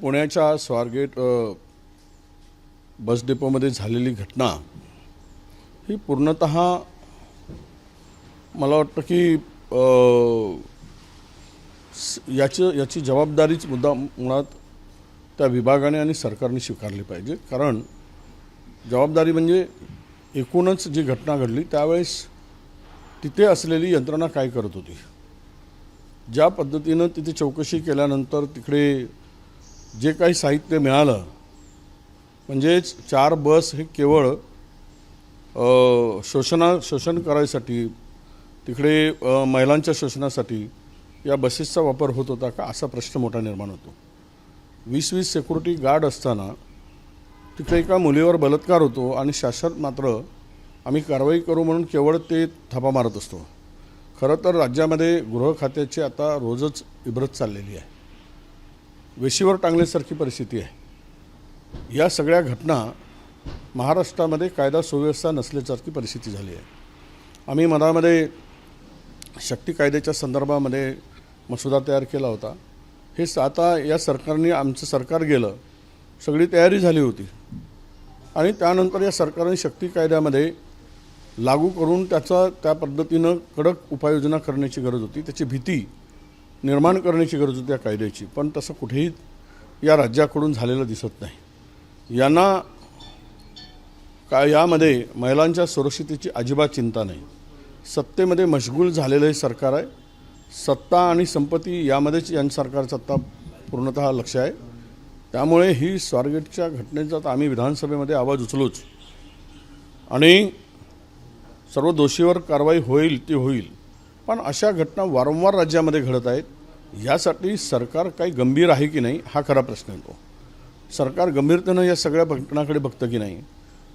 पुण्याच्या स्वारगेट बस डेपोमध्ये झालेली घटना ही पूर्णतः मला वाटतं की याची जबाबदारीच मुळात त्या विभागाने आणि सरकारने स्वीकारली पाहिजे। कारण जबाबदारी म्हणजे एकूणच जी घटना घडली त्यावेळेस तिथे असलेली यंत्रणा काय करत होती, ज्या पद्धतीनं तिथे चौकशी केल्यानंतर तिकडे जे काही साहित्य मिळालं म्हणजेच 4 बस हे केवळ शोषण करायसाठी तिकडे महिलांच्या शोषणासाठी या बसेसचा वापर होत होता का असा प्रश्न मोठा निर्माण होतो। 20-20 सिक्युरिटी गार्ड असताना तिकडे एका मुलीवर बलात्कार होतो आणि शासन मात्र आम्ही कारवाई करू म्हणून केवळ ते थापा मारत असतो। खरं तर राज्यामध्ये गृह खात्याची आता रोजच इब्रत चाललेली आहे, वेशीवर टांगल्यासारखी परिस्थिती आहे। या सगळ्या घटना महाराष्ट्रामध्ये कायदा सुव्यवस्था नसल्यासारखी परिस्थिती झाली आहे। आम्ही मनामध्ये शक्ती कायद्याच्या संदर्भामध्ये मसुदा तयार केला होता। हे आता या सरकारने आमचं सरकार गेलं, सगळी तयारी झाली होती आणि त्यानंतर या सरकारने शक्ती कायद्यामध्ये लागू करून त्या पद्धतीनं कडक उपाययोजना करण्याची गरज होती, त्याची भीती निर्माण करण्याची गरज होती या कायद्याची, पण तसं कुठेही या राज्याकडून झालेलं दिसत नाही। यांना यामध्ये महिलांच्या सुरक्षिततेची अजिबात चिंता नाही। सत्तेमध्ये मशगूल झालेलं हे सरकार आहे, सत्ता आणि संपत्ती यामध्येच या सरकारचं आत्ता पूर्णतः लक्ष आहे। त्यामुळे ही स्वारगेटच्या घटनेचा तर आम्ही विधानसभेमध्ये आवाज उचलूच आणि सर्व दोषीवर कारवाई होईल ती होईल, पण अशा घटना वारंवार राज्यामध्ये घडत आहेत। यासाठी सरकार काही गंभीर आहे की नाही हा खरा प्रश्न येतो। सरकार गंभीरतेनं या सगळ्या घटनाकडे बघतं की नाही,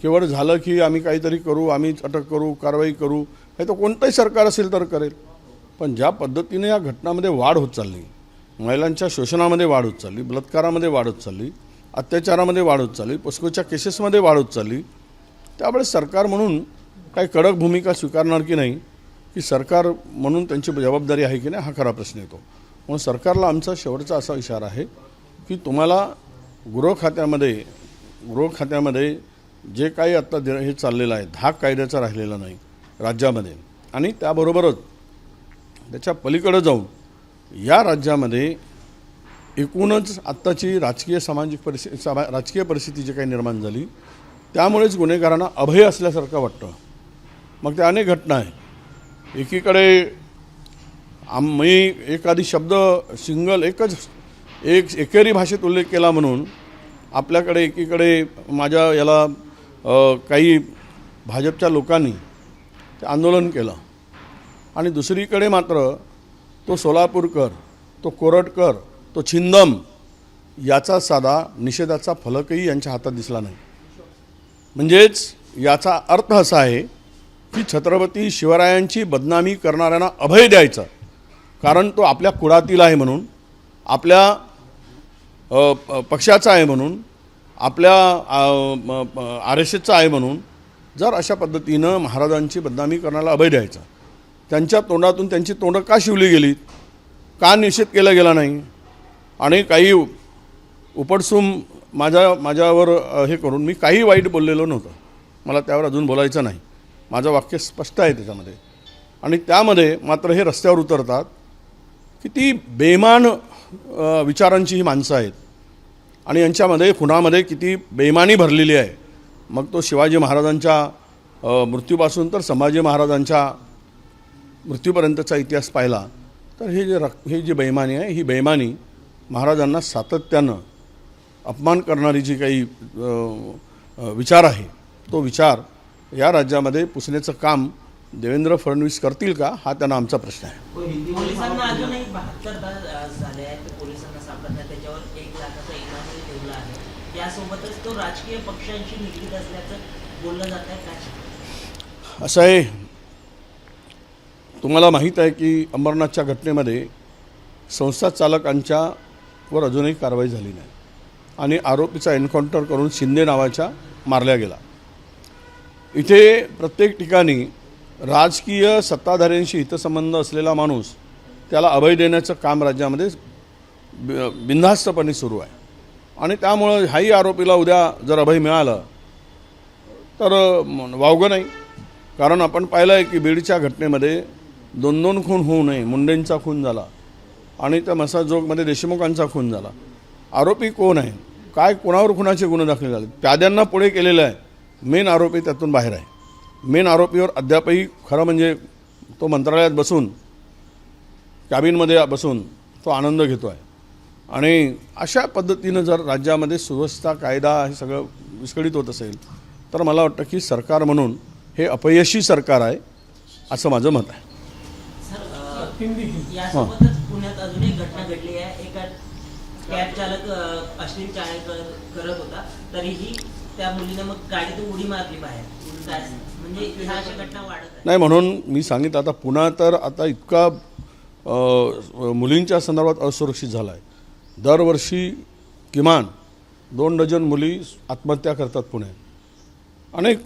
केवळ झालं की आम्ही काहीतरी करू, आम्ही अटक करू, कारवाई करू, हे तर कोणतंही सरकार असेल तर करेल, पण ज्या पद्धतीने या घटनामध्ये वाढ होत चालली, महिलांच्या शोषणामध्ये वाढ होत चालली, बलात्कारामध्ये वाढ होत चालली, अत्याचारामध्ये वाढ होत चालली, पोस्कोच्या केसेसमध्ये वाढ होत चालली, त्यामुळे सरकार म्हणून काही कडक भूमिका स्वीकारणार की नाही, की सरकार म्हणून त्यांची जबाबदारी आहे की नाही हा खरा प्रश्न येतो। म्हणून सरकारला आमचा शेवटचा असा इशारा आहे की तुम्हाला गृह खात्यामध्ये जे काही आत्ता हे चाललेलं आहे धाक कायद्याचा राहिलेला नाही राज्यामध्ये, आणि त्याबरोबरच त्याच्या पलीकडे जाऊन या राज्यामध्ये एकूणच आत्ताची राजकीय परिस्थिती जी काही निर्माण झाली त्यामुळेच गुन्हेगारांना अभय असल्यासारखं वाटतं। मग त्या अनेक घटना आहे, एकीकडे मी एखादी शब्द एकेरी भाषेत उल्लेख केला म्हणून आपल्याकडे एकीकडे माझ्या याला काही भाजपच्या लोकांनी ते आंदोलन केलं आणि दुसरीकडे मात्र तो सोलापूरकर, तो कोरटकर, तो छिंदम याचा साधा निषेधाचा फलकही यांच्या हातात दिसला नाही। म्हणजेच याचा अर्थ असा आहे की छत्रपती शिवरायांची बदनामी करणाऱ्यांना अभय द्यायचं, कारण तो आपल्या कुळातील आहे म्हणून, आपल्या पक्षाचा आहे म्हणून, आपल्या RSSचा आहे म्हणून जर अशा पद्धतीनं महाराजांची बदनामी करण्याला अभय द्यायचा, त्यांच्या तोंडातून त्यांची तोंडं का शिवली गेली, का निषेध केला गेला नाही, आणि काही उपडसूम माझ्यावर हे करून मी काही वाईट बोललेलो नव्हतं, मला त्यावर अजून बोलायचं नाही, माझं वाक्य स्पष्ट आहे त्याच्यामध्ये, आणि त्यामध्ये मात्र हे रस्त्यावर उतरतात की ती बेईमान विचारांची ही माणसं आहेत आणि यांच्यामध्ये खुनामध्ये किती बेईमानी भरलेली आहे। मग तो शिवाजी महाराजांच्या मृत्यूपासून तर संभाजी महाराजांच्या मृत्यूपर्यंतचा इतिहास पाहिला तर हे जी बेईमानी आहे, ही बेईमानी महाराजांना सातत्यानं अपमान करणारी जी काही विचार आहे तो विचार या राज्यामध्ये पुसण्याचं काम देवेंद्र फडणवीस करतील का हा त्यांना आमचा प्रश्न आहे। पोलिसांना अजूनही 72 तास झाले आहेत, पोलिसांना सापडण्यात त्याच्यावर 1 लाखाचा इनामही ठेवला आहे, यासोबतच तो राजकीय पक्षांशी निगडीत असल्याचं बोललं जात आहे। काय असं आहे, तुम्हाला माहीत आहे की अंबरनाथच्या घटनेमध्ये संस्था चालकांच्यावर अजूनही कारवाई झाली नाही आणि आरोपीचा एन्काउंटर करून शिंदे नावाच्या मारल्या गेला। इथे प्रत्येक ठिकाणी राजकीय सत्ताधाऱ्यांशी हितसंबंध असलेला माणूस त्याला अभय देण्याचं काम राज्यामध्ये बिनधास्तपणे सुरू आहे। आणि त्यामुळं ह्याही आरोपीला उद्या जर अभय मिळालं तर वावगं नाही. कारण आपण पाहिलं आहे की बीडच्या घटनेमध्ये 2 खून होऊ नये. मुंडेंचा खून झाला आणि त्या मसाजोगमध्ये देशमुखांचा खून झाला. आरोपी कोण आहे, काय, कोणावर खुनाचे गुन्हे दाखल झाले, प्याद्यांना पुढे केलेलं आहे. मेन आरोपी त्यातून बाहेर आहे. मेन आरोपीवर अद्यापही खरं म्हणजे तो मंत्रालयात बसून, कॅबिनमध्ये बसून तो आनंद घेतो आहे. आणि अशा पद्धतीनं जर राज्यामध्ये सुव्यवस्था, कायदा हे सगळं विस्कळीत होत असेल तर मला वाटतं की सरकार म्हणून हे अपयशी सरकार आहे असं माझं मत आहे. सर, यासोबतच पुण्यात अजून एक घटना घडली आहे. एका कॅब चालक अश्लील चाळे करत होता, तरीही त्या मुलीने मग गाडीतून उडी मारली बाहेर. म्हणजे ह्या अशा घटना वाढत आहेत. नाही, म्हणून मी सांगितलं आता पुन्हा तर आता इतका मुलींच्या संदर्भात असुरक्षित झाला आहे. दरवर्षी किमान 2 डझन मुली आत्महत्या करतात पुण्यात. अनेक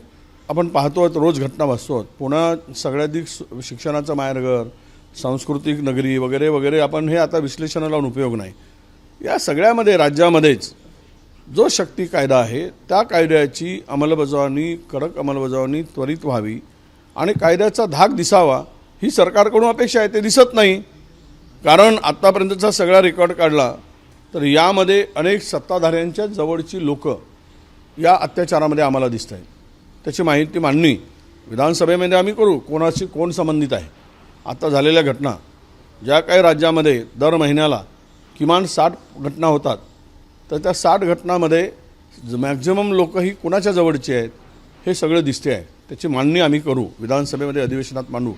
आपण पाहतो, रोज घटना वाचतो. पुन्हा सगळ्याधिक शिक्षणाचं माहेरघर, सांस्कृतिक नगरी वगैरे वगैरे, आपण हे आता विश्लेषणाला लावून उपयोग नाही. या सगळ्यामध्ये राज्यामध्येच जो शक्ती कायदा आहे त्या कायद्याची अंमलबजावणी, कडक अंमलबजावणी त्वरित व्हावी आणि कायद्याचा धाक दिसावा ही सरकारकडून अपेक्षा आहे. ते दिसत नाही. कारण आत्तापर्यंतचा सगळा रेकॉर्ड काढला तर यामध्ये अनेक सत्ताधाऱ्यांच्या जवळची लोक या अत्याचारामध्ये आम्हाला दिसत आहेत. त्याची माहिती मांडणी विधानसभेमध्ये आम्ही करू, कोणाशी कोण संबंधित आहे. आता झालेल्या घटना, ज्या काही राज्यामध्ये दर महिन्याला किमान 60 घटना होतात, तर त्या 60 घटनामध्ये मॅक्झिमम लोक ही कुणाच्या जवळची आहेत हे सगळं दिसते आहे. त्याची मांडणी आम्ही करू, विधानसभेमध्ये अधिवेशनात मांडू.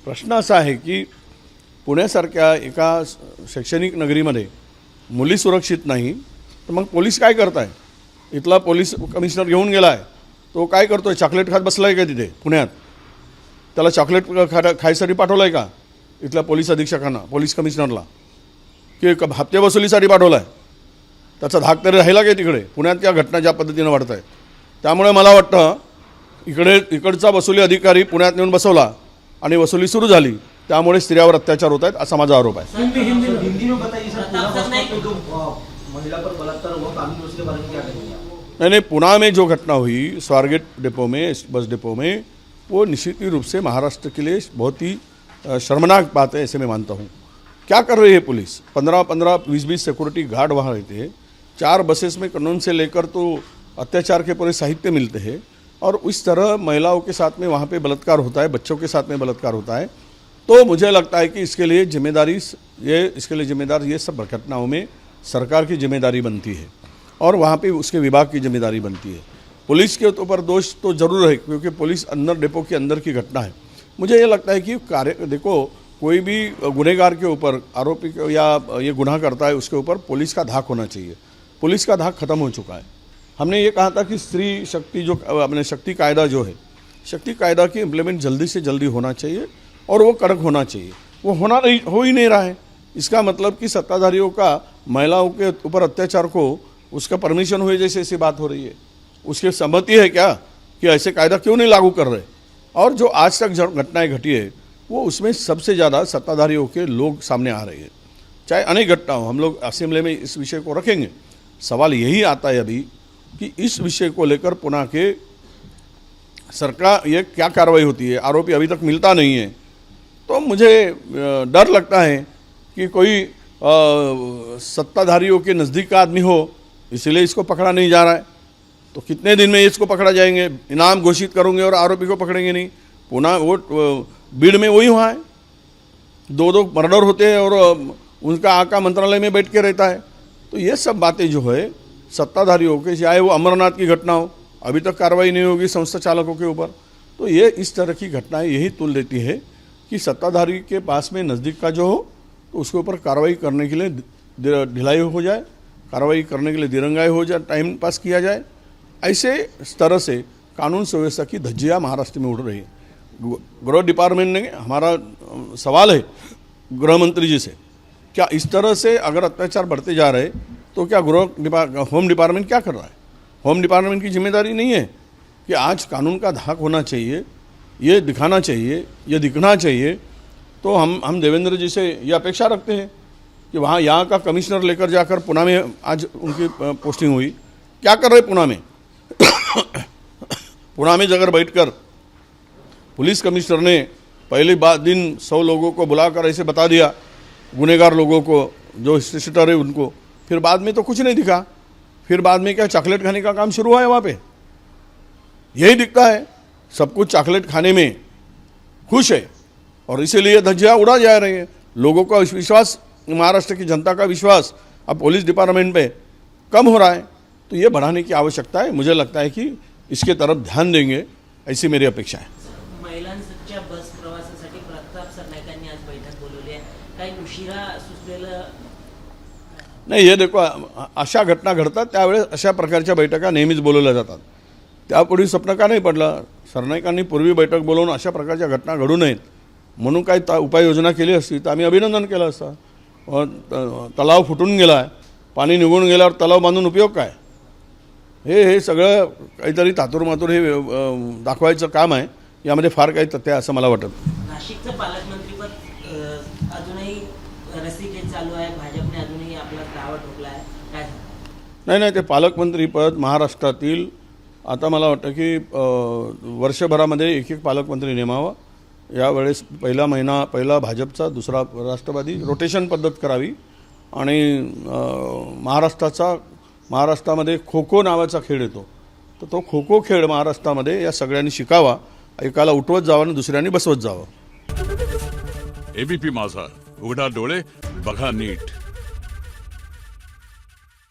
प्रश्न असा आहे की पुण्यासारख्या एका शैक्षणिक नगरीमध्ये मुली सुरक्षित नाही, तर मग पोलीस काय करत आहे? इथला पोलीस कमिशनर घेऊन गेला आहे, तो काय करतो आहे? चॉकलेट खात बसला आहे का तिथे पुण्यात? त्याला चॉकलेट खायसाठी पाठवलं आहे का इथल्या पोलीस अधीक्षकांना, पोलीस कमिशनरला, की हप्ते वसुलीसाठी पाठवलं आहे? त्याचा धाक तरी राहिला काय तिकडे? पुण्यात या घटना ज्या पद्धतीनं वाढत आहेत, त्यामुळे मला वाटतं इकडचा वसुली अधिकारी पुण्यात नेऊन बसवला आणि वसुली सुरू झाली, त्यामुळे स्त्रियावर अत्याचार होत आहेत असा माझा आरोप आहे. नहीं, पुणे में जो घटना हुई स्वारगेट डिपो में, बस डिपो में, वो निश्चित रूप से महाराष्ट्र के लिए बहुत ही शर्मनाक बात है, ऐसे मैं मानता हूँ. क्या कर रही है पुलिस? 15-15, 20-20 सिक्योरिटी गार्ड वहाँ रहते हैं. 4 बसेस में कानून से लेकर तो अत्याचार के पूरे साहित्य मिलते हैं और इस तरह महिलाओं के साथ में वहाँ पे बलात्कार होता है, बच्चों के साथ में बलात्कार होता है. तो मुझे लगता है कि इसके लिए जिम्मेदार ये सब घटनाओं में सरकार की जिम्मेदारी बनती है और वहाँ पे उसके विभाग की जिम्मेदारी बनती है. पुलिस के ऊपर दोष तो ज़रूर है क्योंकि पुलिस अंदर डिपो के अंदर की घटना है. मुझे ये लगता है कि देखो, कोई भी गुनहगार के ऊपर, आरोपी या ये गुनाह करता है, उसके ऊपर पुलिस का धाक होना चाहिए. पुलिस का धाक खत्म हो चुका है. हमने ये कहा था कि स्त्री शक्ति जो अपने शक्ति कायदा जो है, शक्ति कायदा की इम्प्लीमेंट जल्दी से जल्दी होना चाहिए और वो कड़क होना चाहिए. वो हो ही नहीं रहा है. इसका मतलब कि सत्ताधारियों का महिलाओं के ऊपर अत्याचार को उसका परमिशन हुए जैसे ऐसी बात हो रही है. उसकी सहमति है क्या कि ऐसे कायदा क्यों नहीं लागू कर रहे? और जो आज तक घटनाएं घटी है वो उसमें सबसे ज़्यादा सत्ताधारियों के लोग सामने आ रहे हैं. चाहे अनेक घटना हो, हम लोग असेंबली में इस विषय को रखेंगे. सवाल यही आता है अभी कि इस विषय को लेकर पुणे के सरकार ये क्या कार्रवाई होती है. आरोपी अभी तक मिलता नहीं है. तो मुझे डर लगता है कि कोई सत्ताधारियों के नज़दीक का आदमी हो, इसलिए इसको पकड़ा नहीं जा रहा है. तो कितने दिन में इसको पकड़ा जाएंगे? इनाम घोषित करेंगे और आरोपी को पकड़ेंगे नहीं. पुनः वो भीड़ में वही हुआ है, 2 मर्डर होते हैं और उनका आका मंत्रालय में बैठ के रहता है. तो ये सब बातें जो है सत्ताधारियों के, चाहे वो अमरनाथ की घटना हो, अभी तक कार्रवाई नहीं होगी संस्था चालकों के ऊपर. तो ये इस तरह की घटनाएं यही तुल देती है कि सत्ताधारी के पास में नज़दीक का जो हो तो उसके ऊपर कार्रवाई करने के लिए ढिलाई हो जाए, कार्रवाई करने के लिए दिरंगाई हो जाए, टाइम पास किया जाए. ऐसे तरह से कानून सुव्यवस्था की धज्जियाँ महाराष्ट्र में उड़ रही है. गृह डिपार्टमेंट ने, हमारा सवाल है गृह मंत्री जी से, क्या इस तरह से अगर अत्याचार बढ़ते जा रहे तो क्या होम डिपार्टमेंट क्या कर रहा है? होम डिपार्टमेंट की जिम्मेदारी नहीं है कि आज कानून का धाक होना चाहिए, ये दिखाना चाहिए, ये दिखना चाहिए. तो हम देवेंद्र जी से ये अपेक्षा रखते हैं कि वहाँ यहाँ का कमिश्नर लेकर जाकर पुणे में आज उनकी पोस्टिंग हुई। क्या कर रहे पुणे में? पुणे में अगर बैठकर पुलिस कमिश्नर ने पहले दिन 100 लोगों को बुलाकर ऐसे बता दिया, गुनहगार लोगों को जो हिस्ट्रीशीटर है उनको, फिर बाद में तो कुछ नहीं दिखा। फिर बाद में क्या चॉकलेट खाने का काम शुरू हुआ है वहाँ पे? यही दिखता है, सब कुछ चॉकलेट खाने में खुश है और इसीलिए धज्जियाँ उड़ा जा रही है। लोगों का विश्वास, महाराष्ट्र की जनता का विश्वास अब पुलिस डिपार्टमेंट पे कम हो रहा है। तो ये बढ़ाने की आवश्यकता है। मुझे लगता है कि इसके तरफ ध्यान देंगे, ऐसी मेरी अपेक्षा है। महिलांच्या बस प्रवासासाठी प्रताप सरनाईकांनी आज बैठक बोलवली आहे, काही उशिरा सुचलेलं नाही, हे देखो अशा घटना घडतात त्यावेळेस अशा प्रकारच्या बैठका नेहमीच बोलवल्या जातात। त्यापूर्वी स्वप्न का नाही पडलं? सरनाईकांनी पूर्वी बैठक बोलवून अशा प्रकारच्या घटना घडू नयेत म्हणून काही उपाययोजना केली असती तर आम्ही अभिनंदन केलं असतं। तलाव फुटून गेला आहे, पाणी निघून गेल्यावर तलाव बांधून उपयोग काय? हे सगळं काहीतरी तातूरमातूर हे दाखवायचं काम आहे। यामध्ये फार काही तथ्य आहे असं मला वाटत नाही। नाशिकचं पालकमंत्रीपद अजूनही रस्सीखेच चालू आहे, भाजपने अजूनही आपला दावा ठोकला आहे, काय सांगता? नाही, ते पालकमंत्रीपद महाराष्ट्रातील आता मला वाटतं की वर्षभरामध्ये एक पालकमंत्री नेमावा। यावेळेस पहिला भाजपचा, दुसरा राष्ट्रवादी, रोटेशन पद्धत करावी आणि महाराष्ट्रामध्ये खो खो नावाचा खेळ येतो, तर तो खो खो खेळ महाराष्ट्रामध्ये या सगळ्यांनी शिकावा। एकाला उठवत जावं आणि दुसऱ्यांनी बसवत जावं। एबीपी माझा, उघडा डोळे बघा नीट।